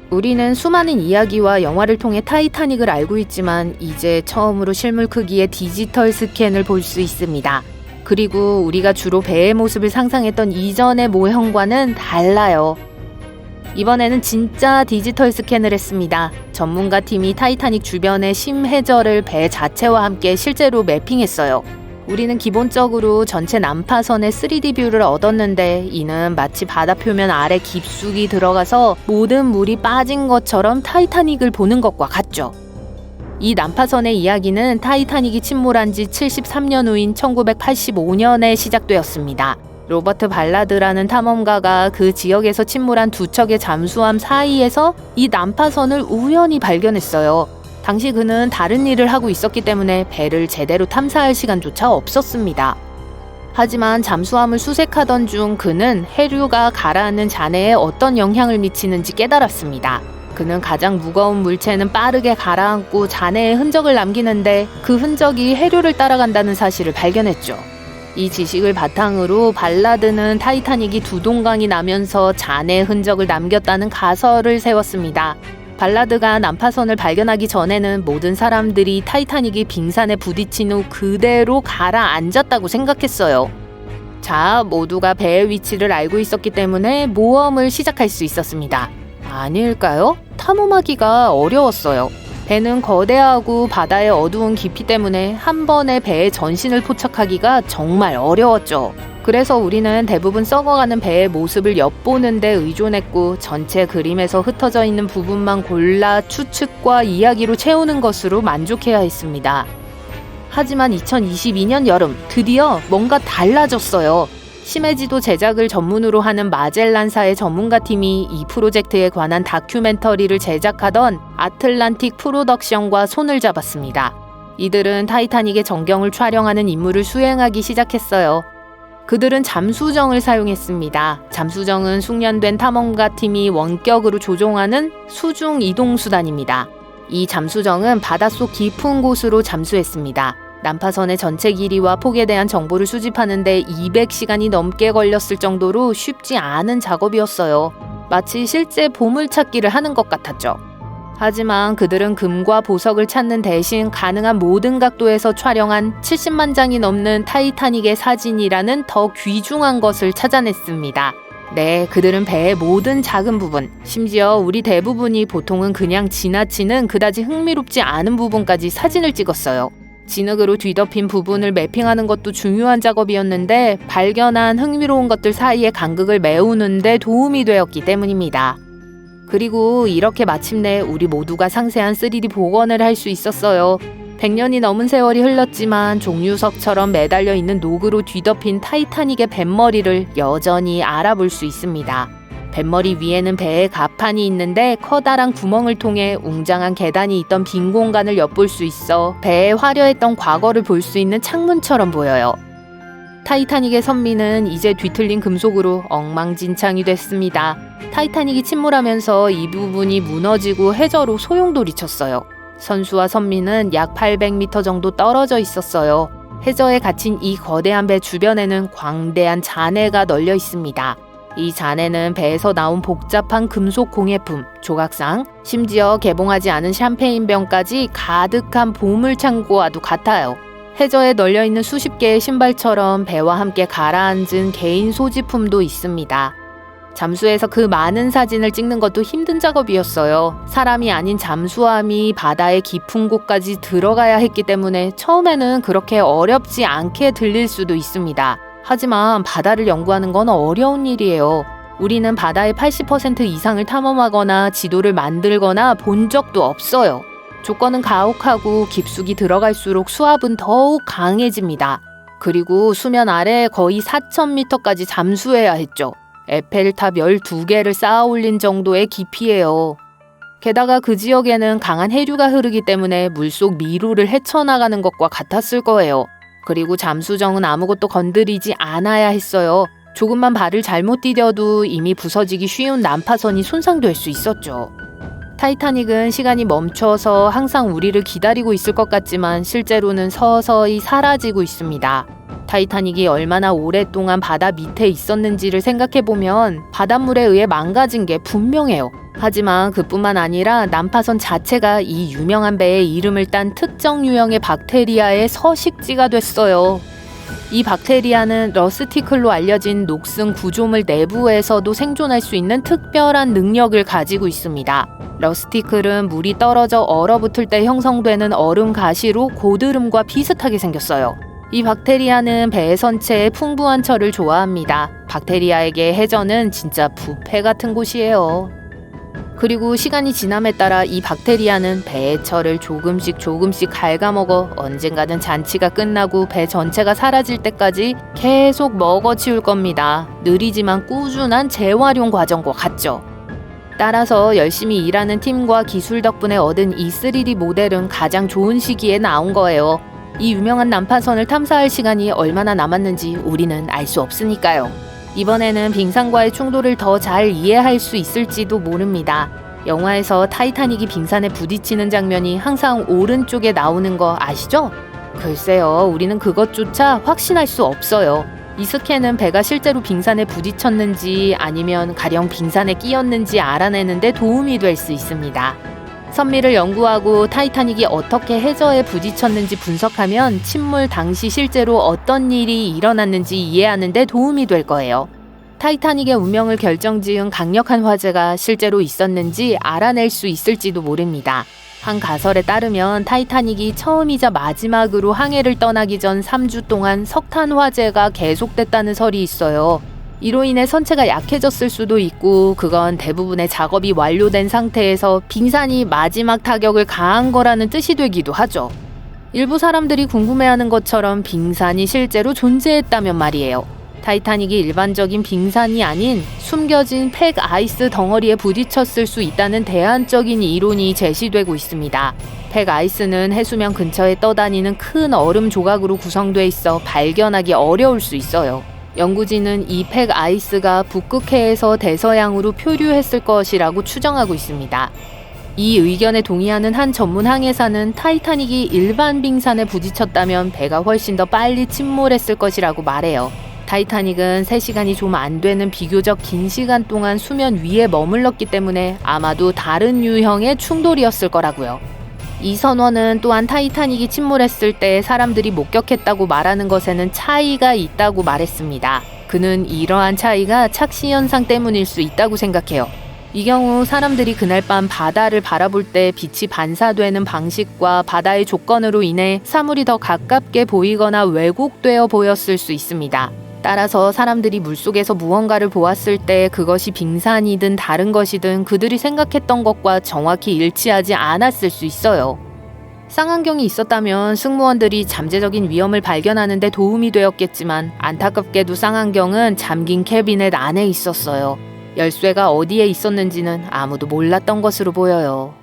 우리는 수많은 이야기와 영화를 통해 타이타닉을 알고 있지만 이제 처음으로 실물 크기의 디지털 스캔을 볼 수 있습니다. 그리고 우리가 주로 배의 모습을 상상했던 이전의 모형과는 달라요. 이번에는 진짜 디지털 스캔을 했습니다. 전문가 팀이 타이타닉 주변의 심해저를 배 자체와 함께 실제로 매핑했어요. 우리는 기본적으로 전체 난파선의 3D 뷰를 얻었는데 이는 마치 바다 표면 아래 깊숙이 들어가서 모든 물이 빠진 것처럼 타이타닉을 보는 것과 같죠. 이 난파선의 이야기는 타이타닉이 침몰한 지 73년 후인 1985년에 시작되었습니다. 로버트 발라드라는 탐험가가 그 지역에서 침몰한 두 척의 잠수함 사이에서 이 난파선을 우연히 발견했어요. 당시 그는 다른 일을 하고 있었기 때문에 배를 제대로 탐사할 시간조차 없었습니다. 하지만 잠수함을 수색하던 중 그는 해류가 가라앉는 잔해에 어떤 영향을 미치는지 깨달았습니다. 그는 가장 무거운 물체는 빠르게 가라앉고 잔해에 흔적을 남기는데 그 흔적이 해류를 따라간다는 사실을 발견했죠. 이 지식을 바탕으로 발라드는 타이타닉이 두 동강이 나면서 잔해 흔적을 남겼다는 가설을 세웠습니다. 발라드가 난파선을 발견하기 전에는 모든 사람들이 타이타닉이 빙산에 부딪힌 후 그대로 가라앉았다고 생각했어요. 자, 모두가 배의 위치를 알고 있었기 때문에 모험을 시작할 수 있었습니다. 아닐까요? 탐험하기가 어려웠어요. 배는 거대하고 바다의 어두운 깊이 때문에 한 번에 배의 전신을 포착하기가 정말 어려웠죠. 그래서 우리는 대부분 썩어가는 배의 모습을 엿보는 데 의존했고 전체 그림에서 흩어져 있는 부분만 골라 추측과 이야기로 채우는 것으로 만족해야 했습니다. 하지만 2022년 여름 드디어 뭔가 달라졌어요. 심해지도 제작을 전문으로 하는 마젤란사의 전문가팀이 이 프로젝트에 관한 다큐멘터리를 제작하던 아틀란틱 프로덕션과 손을 잡았습니다. 이들은 타이타닉의 전경을 촬영하는 임무를 수행하기 시작했어요. 그들은 잠수정을 사용했습니다. 잠수정은 숙련된 탐험가팀이 원격으로 조종하는 수중 이동수단입니다. 이 잠수정은 바닷속 깊은 곳으로 잠수했습니다. 난파선의 전체 길이와 폭에 대한 정보를 수집하는 데 200시간이 넘게 걸렸을 정도로 쉽지 않은 작업이었어요. 마치 실제 보물찾기를 하는 것 같았죠. 하지만 그들은 금과 보석을 찾는 대신 가능한 모든 각도에서 촬영한 70만 장이 넘는 타이타닉의 사진이라는 더 귀중한 것을 찾아냈습니다. 네, 그들은 배의 모든 작은 부분, 심지어 우리 대부분이 보통은 그냥 지나치는 그다지 흥미롭지 않은 부분까지 사진을 찍었어요. 진흙으로 뒤덮인 부분을 매핑하는 것도 중요한 작업이었는데 발견한 흥미로운 것들 사이의 간극을 메우는 데 도움이 되었기 때문입니다. 그리고 이렇게 마침내 우리 모두가 상세한 3D 복원을 할 수 있었어요. 100년이 넘은 세월이 흘렀지만 종류석처럼 매달려 있는 녹으로 뒤덮인 타이타닉의 뱃머리를 여전히 알아볼 수 있습니다. 뱃머리 위에는 배의 갑판이 있는데 커다란 구멍을 통해 웅장한 계단이 있던 빈 공간을 엿볼 수 있어 배의 화려했던 과거를 볼 수 있는 창문처럼 보여요. 타이타닉의 선미는 이제 뒤틀린 금속으로 엉망진창이 됐습니다. 타이타닉이 침몰하면서 이 부분이 무너지고 해저로 소용돌이쳤어요. 선수와 선미는 약 800m 정도 떨어져 있었어요. 해저에 갇힌 이 거대한 배 주변에는 광대한 잔해가 널려 있습니다. 이 잔해는 배에서 나온 복잡한 금속 공예품, 조각상, 심지어 개봉하지 않은 샴페인병까지 가득한 보물창고와도 같아요. 해저에 널려있는 수십 개의 신발처럼 배와 함께 가라앉은 개인 소지품도 있습니다. 잠수해서 그 많은 사진을 찍는 것도 힘든 작업이었어요. 사람이 아닌 잠수함이 바다의 깊은 곳까지 들어가야 했기 때문에 처음에는 그렇게 어렵지 않게 들릴 수도 있습니다. 하지만 바다를 연구하는 건 어려운 일이에요. 우리는 바다의 80% 이상을 탐험하거나 지도를 만들거나 본 적도 없어요. 조건은 가혹하고 깊숙이 들어갈수록 수압은 더욱 강해집니다. 그리고 수면 아래 거의 4,000m까지 잠수해야 했죠. 에펠탑 12개를 쌓아 올린 정도의 깊이예요. 게다가 그 지역에는 강한 해류가 흐르기 때문에 물속 미로를 헤쳐나가는 것과 같았을 거예요. 그리고 잠수정은 아무것도 건드리지 않아야 했어요. 조금만 발을 잘못 디뎌도 이미 부서지기 쉬운 난파선이 손상될 수 있었죠. 타이타닉은 시간이 멈춰서 항상 우리를 기다리고 있을 것 같지만 실제로는 서서히 사라지고 있습니다. 타이타닉이 얼마나 오랫동안 바다 밑에 있었는지를 생각해보면 바닷물에 의해 망가진 게 분명해요. 하지만 그뿐만 아니라 난파선 자체가 이 유명한 배의 이름을 딴 특정 유형의 박테리아의 서식지가 됐어요. 이 박테리아는 러스티클로 알려진 녹슨 구조물 내부에서도 생존할 수 있는 특별한 능력을 가지고 있습니다. 러스티클은 물이 떨어져 얼어붙을 때 형성되는 얼음 가시로 고드름과 비슷하게 생겼어요. 이 박테리아는 배 선체의 풍부한 철을 좋아합니다. 박테리아에게 해저는 진짜 뷔페 같은 곳이에요. 그리고 시간이 지남에 따라 이 박테리아는 배의 철을 조금씩 갉아먹어 언젠가는 잔치가 끝나고 배 전체가 사라질 때까지 계속 먹어치울 겁니다. 느리지만 꾸준한 재활용 과정과 같죠. 따라서 열심히 일하는 팀과 기술 덕분에 얻은 이 3D 모델은 가장 좋은 시기에 나온 거예요. 이 유명한 난파선을 탐사할 시간이 얼마나 남았는지 우리는 알 수 없으니까요. 이번에는 빙산과의 충돌을 더 잘 이해할 수 있을지도 모릅니다. 영화에서 타이타닉이 빙산에 부딪히는 장면이 항상 오른쪽에 나오는 거 아시죠? 글쎄요, 우리는 그것조차 확신할 수 없어요. 이 스캔은 배가 실제로 빙산에 부딪혔는지 아니면 가령 빙산에 끼었는지 알아내는데 도움이 될 수 있습니다. 선미를 연구하고 타이타닉이 어떻게 해저에 부딪혔는지 분석하면 침몰 당시 실제로 어떤 일이 일어났는지 이해하는 데 도움이 될 거예요. 타이타닉의 운명을 결정지은 강력한 화재가 실제로 있었는지 알아낼 수 있을지도 모릅니다. 한 가설에 따르면 타이타닉이 처음이자 마지막으로 항해를 떠나기 전 3주 동안 석탄 화재가 계속됐다는 설이 있어요. 이로 인해 선체가 약해졌을 수도 있고 그건 대부분의 작업이 완료된 상태에서 빙산이 마지막 타격을 가한 거라는 뜻이 되기도 하죠. 일부 사람들이 궁금해하는 것처럼 빙산이 실제로 존재했다면 말이에요. 타이타닉이 일반적인 빙산이 아닌 숨겨진 팩 아이스 덩어리에 부딪혔을 수 있다는 대안적인 이론이 제시되고 있습니다. 팩 아이스는 해수면 근처에 떠다니는 큰 얼음 조각으로 구성돼 있어 발견하기 어려울 수 있어요. 연구진은 이 팩 아이스가 북극해에서 대서양으로 표류했을 것이라고 추정하고 있습니다. 이 의견에 동의하는 한 전문 항해사는 타이타닉이 일반 빙산에 부딪혔다면 배가 훨씬 더 빨리 침몰했을 것이라고 말해요. 타이타닉은 3시간이 좀 안 되는 비교적 긴 시간 동안 수면 위에 머물렀기 때문에 아마도 다른 유형의 충돌이었을 거라고요. 이 선원은 또한 타이타닉이 침몰했을 때 사람들이 목격했다고 말하는 것에는 차이가 있다고 말했습니다. 그는 이러한 차이가 착시 현상 때문일 수 있다고 생각해요. 이 경우 사람들이 그날 밤 바다를 바라볼 때 빛이 반사되는 방식과 바다의 조건으로 인해 사물이 더 가깝게 보이거나 왜곡되어 보였을 수 있습니다. 따라서 사람들이 물속에서 무언가를 보았을 때 그것이 빙산이든 다른 것이든 그들이 생각했던 것과 정확히 일치하지 않았을 수 있어요. 쌍안경이 있었다면 승무원들이 잠재적인 위험을 발견하는 데 도움이 되었겠지만 안타깝게도 쌍안경은 잠긴 캐비넷 안에 있었어요. 열쇠가 어디에 있었는지는 아무도 몰랐던 것으로 보여요.